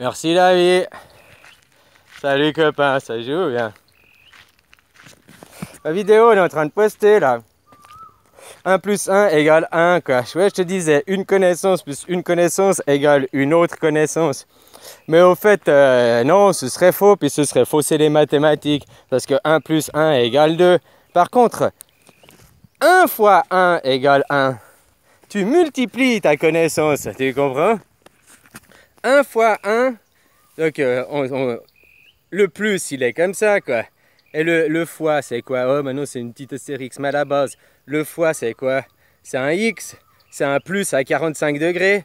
Merci la vie. Salut copain, ça joue bien. La vidéo on est en train de poster là. 1 plus 1 égale 1 quoi. Ouais, je te disais, une connaissance plus une connaissance égale une autre connaissance. Mais au fait, non, ce serait faux, puis ce serait fausser les mathématiques. Parce que 1 plus 1 égale 2. Par contre, 1 fois 1 égale 1. Tu multiplies ta connaissance, tu comprends? 1 fois 1, donc le plus il est comme ça quoi. Et le fois c'est quoi? Oh maintenant c'est une petite astérix, mais à la base, le fois c'est quoi? C'est un x, c'est un plus à 45 degrés.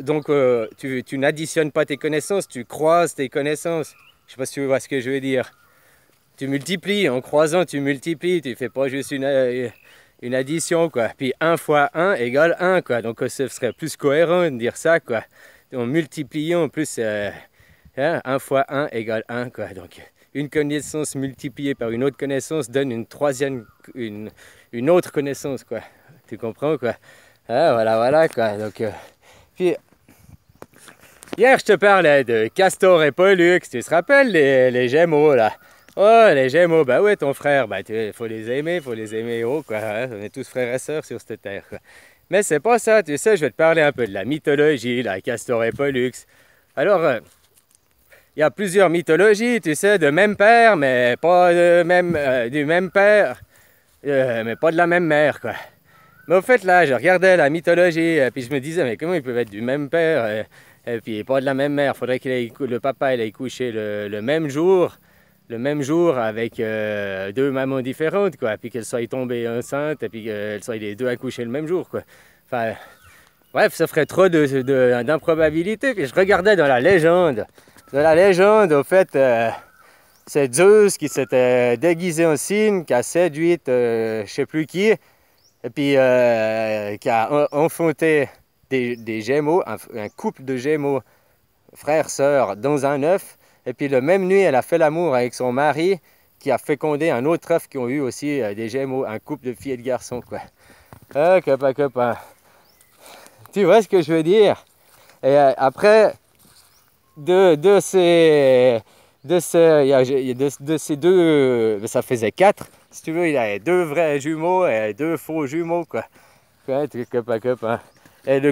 Donc tu n'additionnes pas tes connaissances, tu croises tes connaissances. Je sais pas si tu vois ce que je veux dire. Tu multiplies, en croisant tu multiplies, tu fais pas juste une addition quoi. Puis 1 fois 1 égale 1 quoi. Donc ce serait plus cohérent de dire ça quoi. En multipliant plus 1 fois 1 égale 1 quoi. Donc une connaissance multipliée par une autre connaissance donne une troisième, une autre connaissance quoi. Tu comprends quoi? Ah, voilà quoi. Donc puis hier je te parlais de Castor et Pollux. Tu te rappelles les Gémeaux là? Oh les Gémeaux, bah ouais ton frère, bah faut les aimer haut quoi. Hein? On est tous frères et sœurs sur cette terre quoi. Mais c'est pas ça, tu sais, je vais te parler un peu de la mythologie, là, Castor et Pollux. Alors, il y a plusieurs mythologies, tu sais, de même père, mais pas du même père, mais pas de la même mère, quoi. Mais au fait, là, je regardais la mythologie, puis je me disais, mais comment ils peuvent être du même père, et puis pas de la même mère? Faudrait le papa il ait couché le même jour avec deux mamans différentes, quoi, puis qu'elles soient tombées enceintes, et puis qu'elles soient les deux accouchées le même jour, quoi. Enfin, bref, ça ferait trop d'improbabilité. Puis je regardais dans la légende. Dans la légende, au fait, c'est Zeus qui s'était déguisé en cygne, qui a séduit je sais plus qui, et puis qui a enfanté des Gémeaux, un couple de Gémeaux, frères-sœurs, dans un œuf. Et puis la même nuit, elle a fait l'amour avec son mari, qui a fécondé un autre œuf qui ont eu aussi des Gémeaux, un couple de filles et de garçons, quoi. Ah, copain. Tu vois ce que je veux dire? Et après, de ces deux, ça faisait 4. Si tu veux, il y avait 2 vrais jumeaux et 2 faux jumeaux, quoi. Ouais, copain. Et le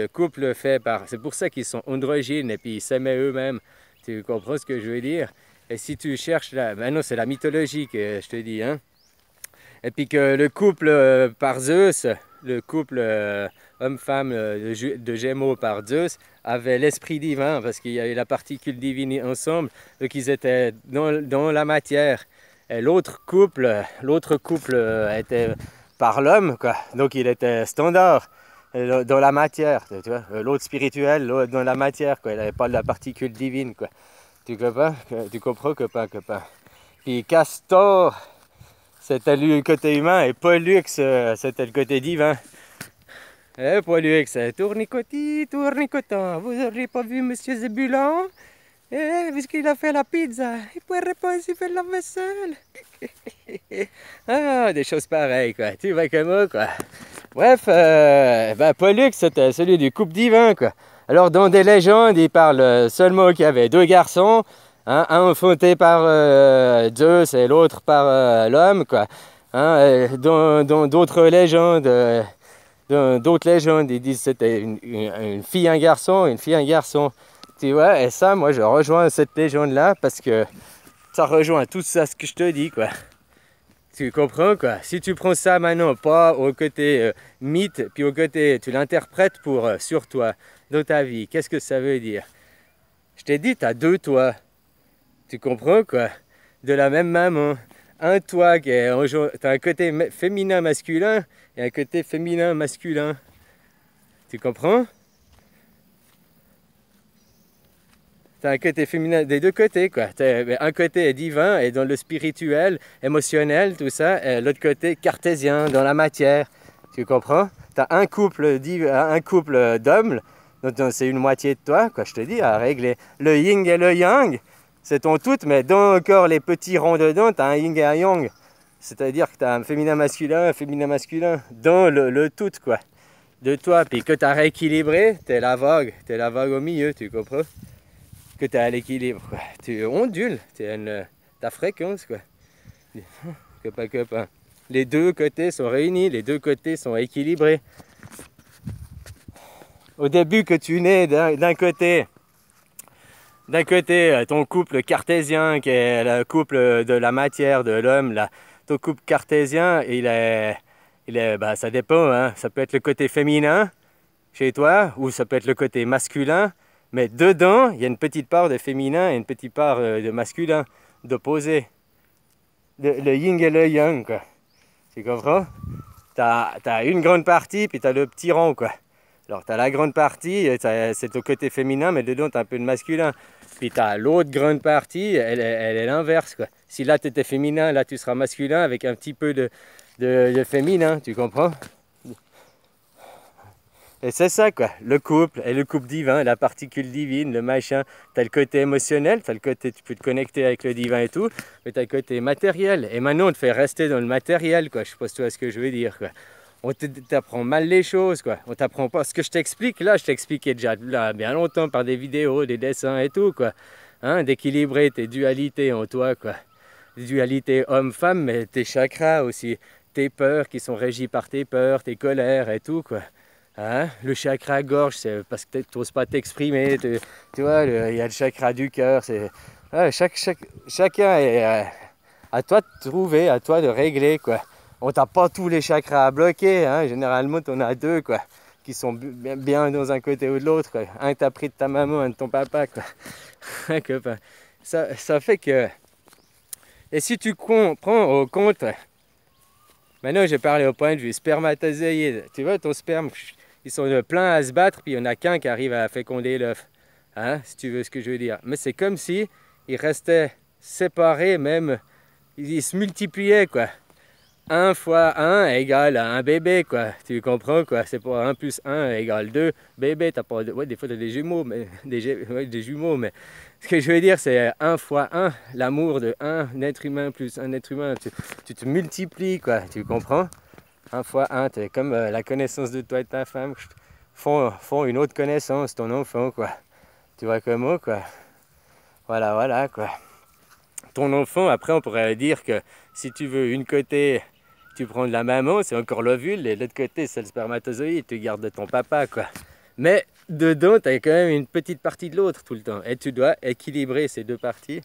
couple fait par... C'est pour ça qu'ils sont androgynes et puis ils s'aimaient eux-mêmes. Tu comprends ce que je veux dire? Et si tu cherches là... Ben non, c'est la mythologie que je te dis, hein. Et puis que le couple par Zeus, le couple homme-femme de Gémeaux par Zeus, avait l'esprit divin, parce qu'il y avait la particule divine ensemble, donc ils étaient dans la matière. Et l'autre couple était par l'homme, quoi. Donc il était standard dans la matière, tu vois. L'autre spirituel, l'autre dans la matière, quoi. Il n'avait pas de la particule divine, quoi. Tu comprends, copain. Puis Castor, c'était le côté humain, et Pollux, c'était le côté divin. Eh, Pollux, tournicotant, vous n'auriez pas vu Monsieur Zébulon? Eh, puisqu'il a fait la pizza, il pourrait pas aussi faire la vaisselle. Ah, des choses pareilles, quoi. Tu vois comment, quoi. Bref, Pollux, c'était celui du couple divin, quoi. Alors, dans des légendes, il parle seulement qu'il y avait 2 garçons, hein, un enfanté par Zeus et l'autre par l'homme, quoi. Hein, dans d'autres légendes, ils disent que c'était une fille, un garçon, une fille, un garçon. Tu vois, et ça, moi, je rejoins cette légende-là parce que ça rejoint tout ça, ce que je te dis, quoi. Tu comprends, quoi? Si tu prends ça maintenant, pas au côté mythe, puis au côté, tu l'interprètes pour sur toi, dans ta vie, qu'est-ce que ça veut dire? Je t'ai dit, tu as 2 toits. Tu comprends, quoi? De la même maman. Un toit qui est... Tu as un côté féminin masculin et un côté féminin masculin. Tu comprends? Tu as un côté féminin des 2 côtés, quoi. Un côté est divin et dans le spirituel, émotionnel, tout ça, et l'autre côté cartésien, dans la matière. Tu comprends? Tu as un couple d'hommes, donc c'est une moitié de toi, quoi, je te dis, à régler. Le yin et le yang, c'est ton tout, mais dans encore les petits ronds dedans, tu as un yin et un yang. C'est-à-dire que tu as un féminin masculin, dans le tout, quoi. de toi, puis que tu as rééquilibré, tu es la vague au milieu, tu comprends? Que tu es à l'équilibre, quoi. Tu ondules, ta fréquence, quoi. Que pas. Les deux côtés sont réunis, les deux côtés sont équilibrés. Au début que tu nais d'un côté, ton couple cartésien, qui est le couple de la matière, de l'homme, ton couple cartésien, bah, ça dépend, hein. Ça peut être le côté féminin chez toi, ou ça peut être le côté masculin, mais dedans, il y a une petite part de féminin et une petite part de masculin, d'opposé. Le yin et le yang, quoi. Tu comprends? T'as une grande partie, puis t'as le petit rond, quoi. Alors, t'as la grande partie, c'est au côté féminin, mais dedans, t'as un peu de masculin. Puis t'as l'autre grande partie, elle est l'inverse, quoi. Si là, t'étais féminin, là, tu seras masculin avec un petit peu de féminin, tu comprends? Et c'est ça, quoi. Le couple, et le couple divin, la particule divine, le machin. T'as le côté émotionnel, t'as le côté, tu peux te connecter avec le divin et tout, mais t'as le côté matériel. Et maintenant, on te fait rester dans le matériel, quoi. Je sais pas si tu vois ce que je veux dire, quoi. On t'apprend mal les choses, quoi. On t'apprend pas. Ce que je t'explique, là, je t'expliquais déjà là, bien longtemps par des vidéos, des dessins et tout, quoi. Hein, d'équilibrer tes dualités en toi, quoi. Les dualités homme-femme, mais tes chakras aussi. Tes peurs qui sont régies par tes peurs, tes colères et tout, quoi. Hein? Le chakra gorge, c'est parce que tu n'oses pas t'exprimer. Tu vois, il y a le chakra du cœur. Ouais, chacun est à toi de trouver, à toi de régler, quoi. On t'a pas tous les chakras à bloquer. Hein? Généralement, tu en as deux, quoi, qui sont bien dans un côté ou de l'autre, quoi. Un que tu as pris de ta maman, un de ton papa, quoi. Ça fait que... Et si tu prends au compte... Maintenant, j'ai parlé au point de vue spermatozoïde. Tu vois, ton sperme... Ils sont pleins à se battre, puis il n'y en a qu'un qui arrive à féconder l'œuf. Hein, si tu veux ce que je veux dire. Mais c'est comme si ils restaient séparés, même. Ils se multipliaient, quoi. 1 fois 1 égale à un bébé, quoi. Tu comprends, quoi. C'est pas 1 plus 1 égale 2 bébés. T'as pas... Ouais, des fois, t'as des jumeaux, mais... des jumeaux, mais... Ce que je veux dire, c'est 1 fois 1. L'amour de un être humain plus un être humain. Tu te multiplies, quoi. Tu comprends? 1 fois 1, c'est comme la connaissance de toi et ta femme font une autre connaissance, ton enfant, quoi. Tu vois comment, quoi. Voilà, quoi. Ton enfant, après, on pourrait dire que si tu veux une côté, tu prends de la maman, c'est encore l'ovule, et l'autre côté, c'est le spermatozoïde, tu gardes de ton papa, quoi. Mais dedans, tu as quand même une petite partie de l'autre tout le temps. Et tu dois équilibrer ces deux parties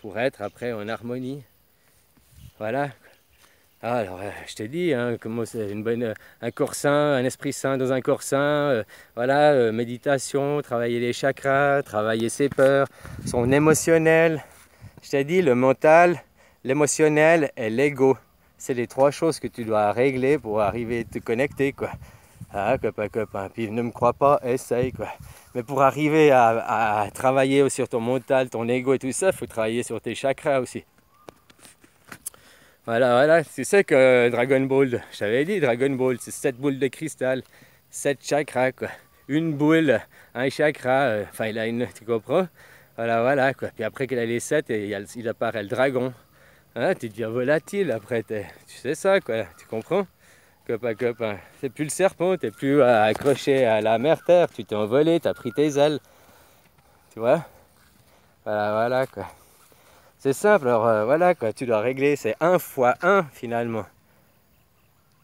pour être après en harmonie. Voilà. Alors, je te dis, hein, comment c'est un corps sain, un esprit sain dans un corps sain, voilà, méditation, travailler les chakras, travailler ses peurs, son émotionnel. Je t'ai dit, le mental, l'émotionnel et l'ego. C'est les 3 choses que tu dois régler pour arriver à te connecter, quoi. Ah, copain. Puis ne me crois pas, essaye, quoi. Mais pour arriver à travailler sur ton mental, ton ego et tout ça, il faut travailler sur tes chakras aussi. Voilà, tu sais que Dragon Ball, je t'avais dit, Dragon Ball, c'est 7 boules de cristal, 7 chakras, quoi. Une boule, un chakra, enfin, il a une, tu comprends? Voilà, quoi. Puis après qu'il a les 7, il apparaît le dragon. Hein, tu deviens volatile, après, tu sais ça, quoi, tu comprends? Copain. C'est plus le serpent, t'es plus accroché à la mer terre, tu t'es envolé, t'as pris tes ailes. Tu vois? Voilà, quoi. C'est simple, alors voilà, quoi, tu dois régler, c'est 1 fois 1 finalement.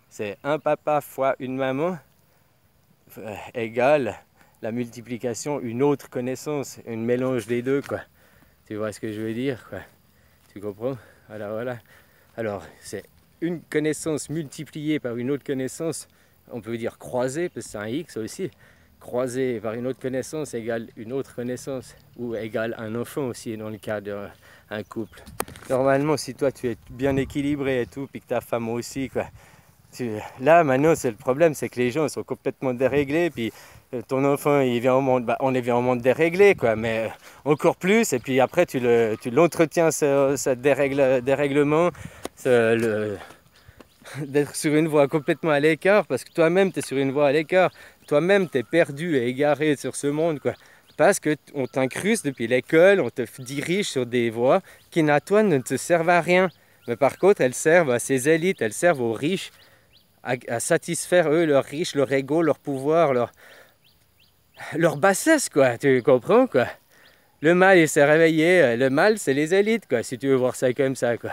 C'est un papa fois une maman égale la multiplication, une autre connaissance, un mélange des deux, quoi. Tu vois ce que je veux dire, quoi. Tu comprends? Voilà. Alors, c'est une connaissance multipliée par une autre connaissance, on peut dire croisée, parce que c'est un X aussi. Croisée par une autre connaissance égale une autre connaissance, ou égale un enfant aussi, dans le cas d'un couple. Normalement, si toi tu es bien équilibré et tout, puis que ta femme aussi, quoi. Là, maintenant, c'est le problème, c'est que les gens sont complètement déréglés, puis ton enfant, il vient au monde, on vient au monde déréglé, quoi, mais encore plus, et puis après, tu l'entretiens, ce dérèglement, d'être sur une voie complètement à l'écart, parce que toi-même, tu es sur une voie à l'écart, toi-même, tu es perdu et égaré sur ce monde, quoi. Parce qu'on t'incruste depuis l'école, on te dirige sur des voies qui, à toi, ne te servent à rien. Mais par contre, elles servent à ces élites, elles servent aux riches, à satisfaire eux, leurs riches, leur ego, leur pouvoir, leur bassesse, quoi, tu comprends, quoi. Le mal, il s'est réveillé, le mal, c'est les élites, quoi, si tu veux voir ça comme ça, quoi.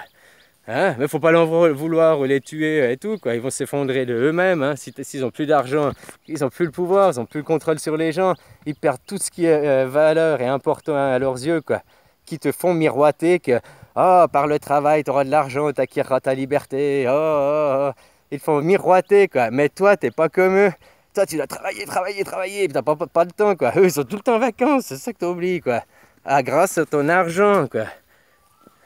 Hein? Mais faut pas leur vouloir ou les tuer et tout, quoi. Ils vont s'effondrer de eux-mêmes, hein. S'ils ont plus d'argent, ils ont plus le pouvoir, ils ont plus le contrôle sur les gens, ils perdent tout ce qui est valeur et important à leurs yeux, quoi. Qui te font miroiter que, oh, par le travail, tu auras de l'argent, tu acquéreras ta liberté, oh, oh, oh. Ils font miroiter, quoi. Mais toi, t'es pas comme eux. Toi, tu dois travailler, travailler, travailler, puis t'as pas de temps, quoi. Eux, ils sont tout le temps en vacances, c'est ça que t'oublies, quoi. Ah, grâce à ton argent, quoi.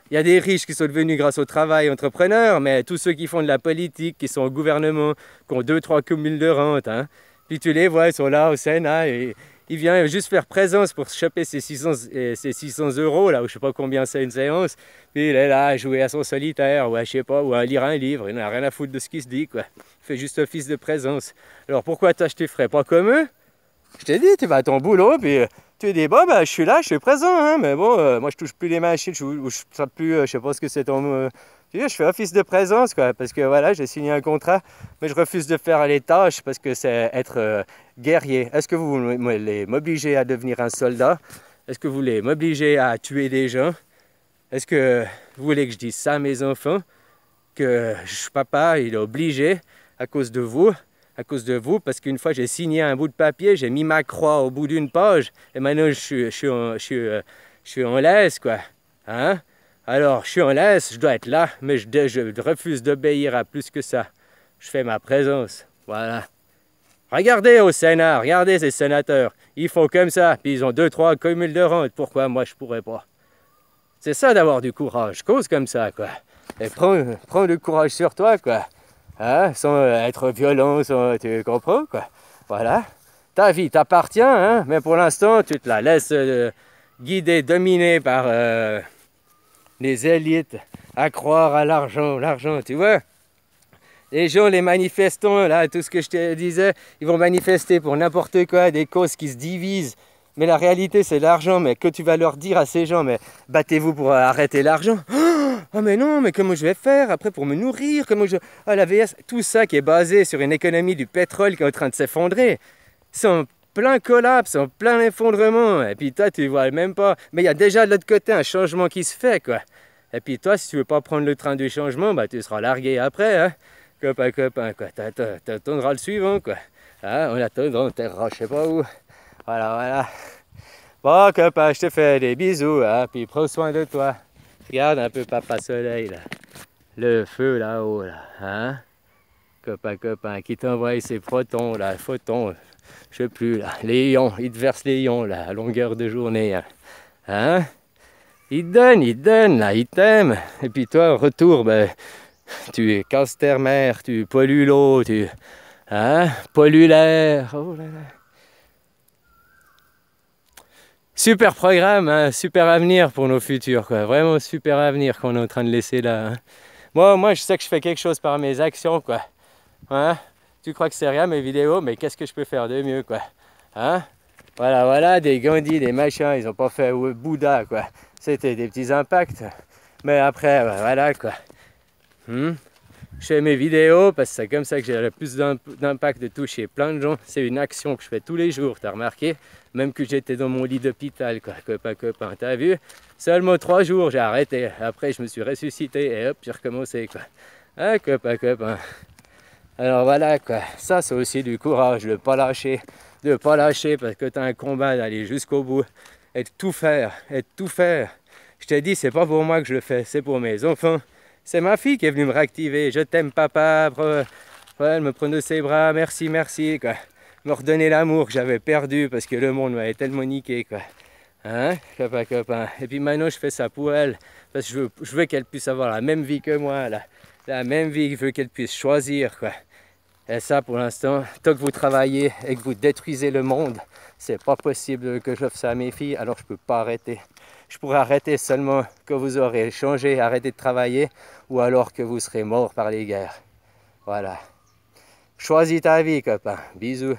Il y a des riches qui sont devenus grâce au travail entrepreneurs, mais tous ceux qui font de la politique, qui sont au gouvernement, qui ont 2-3 cumuls de rente, hein. Puis tu les vois, ils sont là au Sénat et il vient juste faire présence pour choper ses 600 euros, là, ou je sais pas combien c'est une séance. Puis il est là à jouer à son solitaire, ou à, je sais pas, ou à lire un livre. Il n'a rien à foutre de ce qui se dit, quoi. Il fait juste office de présence. Alors pourquoi toi je te ferais pas comme eux? Je t'ai dit, tu vas à ton boulot, puis tu dis, bon, ben, je suis là, je suis présent, hein, mais bon, moi, je touche plus les machines, je sais plus, je sais pas ce que c'est ton... je fais office de présence, quoi, parce que, voilà, j'ai signé un contrat, mais je refuse de faire les tâches, parce que c'est être guerrier. Est-ce que vous voulez m'obliger à devenir un soldat? Est-ce que vous voulez m'obliger à tuer des gens? Est-ce que vous voulez que je dise ça à mes enfants? Que papa, il est obligé, à cause de vous, parce qu'une fois j'ai signé un bout de papier, j'ai mis ma croix au bout d'une page, et maintenant je suis en laisse, quoi. Hein? Alors, je suis en laisse, je dois être là, mais je refuse d'obéir à plus que ça. Je fais ma présence, voilà. Regardez au Sénat, regardez ces sénateurs, ils font comme ça, puis ils ont 2-3 cumuls de rente, pourquoi moi je pourrais pas? C'est ça d'avoir du courage, cause comme ça, quoi. Et prends du courage sur toi, quoi. Hein, sans être violent, tu comprends, quoi. Voilà. Ta vie t'appartient, hein, mais pour l'instant, tu te la laisses guider, dominer par les élites, à croire à l'argent, tu vois. Les gens, les manifestants, là, tout ce que je te disais, ils vont manifester pour n'importe quoi, des causes qui se divisent. Mais la réalité, c'est l'argent. Mais que tu vas leur dire à ces gens, mais battez-vous pour arrêter l'argent. Oh mais non, mais comment je vais faire après pour me nourrir? Ah, la VS, tout ça qui est basé sur une économie du pétrole qui est en train de s'effondrer. C'est en plein collapse, en plein effondrement. Et puis toi, tu vois même pas. Mais il y a déjà de l'autre côté un changement qui se fait, quoi. Et puis toi, si tu veux pas prendre le train du changement, bah tu seras largué après, hein. Copain, quoi. T'attendras le suivant, quoi. Hein, on attendra, on terrera, je sais pas où. Voilà. Bon, copain, je te fais des bisous, hein. Puis prends soin de toi. Regarde un peu Papa Soleil, là. Le feu là-haut, là. Hein? Copain, qui t'envoie ses photons, là. Photons, je sais plus, là. Les ions, il te verse les ions, là, à longueur de journée. Hein? Il te donne, là, il t'aime. Et puis toi, en retour, ben, tu casses ta mère, tu pollues l'eau, tu... Hein? Pollues l'air. Oh là là. Super programme, hein, super avenir pour nos futurs, quoi. Vraiment super avenir qu'on est en train de laisser là. Hein. Moi, je sais que je fais quelque chose par mes actions, quoi. Hein? Tu crois que c'est rien mes vidéos, mais qu'est-ce que je peux faire de mieux, quoi? Hein? Voilà, des Gandhi, des machins, ils ont pas fait Bouddha, quoi. C'était des petits impacts. Mais après, voilà, quoi. Je fais mes vidéos parce que c'est comme ça que j'ai le plus d'impact de toucher plein de gens. C'est une action que je fais tous les jours, t'as remarqué? Même que j'étais dans mon lit d'hôpital, quoi, copain, t'as vu? Seulement 3 jours, j'ai arrêté. Après, je me suis ressuscité et hop, j'ai recommencé, quoi. Hein, copain. Alors voilà, quoi. Ça, c'est aussi du courage, de pas lâcher parce que t'as un combat d'aller jusqu'au bout et de tout faire, Je te dis, c'est pas pour moi que je le fais, c'est pour mes enfants. C'est ma fille qui est venue me réactiver. Je t'aime, papa. Elle me prenait de ses bras. Merci, quoi. Me redonner l'amour que j'avais perdu parce que le monde m'avait tellement niqué, quoi. Hein, copain. Et puis maintenant, je fais ça pour elle. Parce que je veux qu'elle puisse avoir la même vie que moi. La même vie, je veux qu'elle puisse choisir, quoi. Et ça, pour l'instant, tant que vous travaillez et que vous détruisez le monde, c'est pas possible que j'offre ça à mes filles. Alors, je peux pas arrêter. Je pourrais arrêter seulement que vous aurez changé, arrêté de travailler, ou alors que vous serez mort par les guerres. Voilà. Choisis ta vie, copain. Bisous.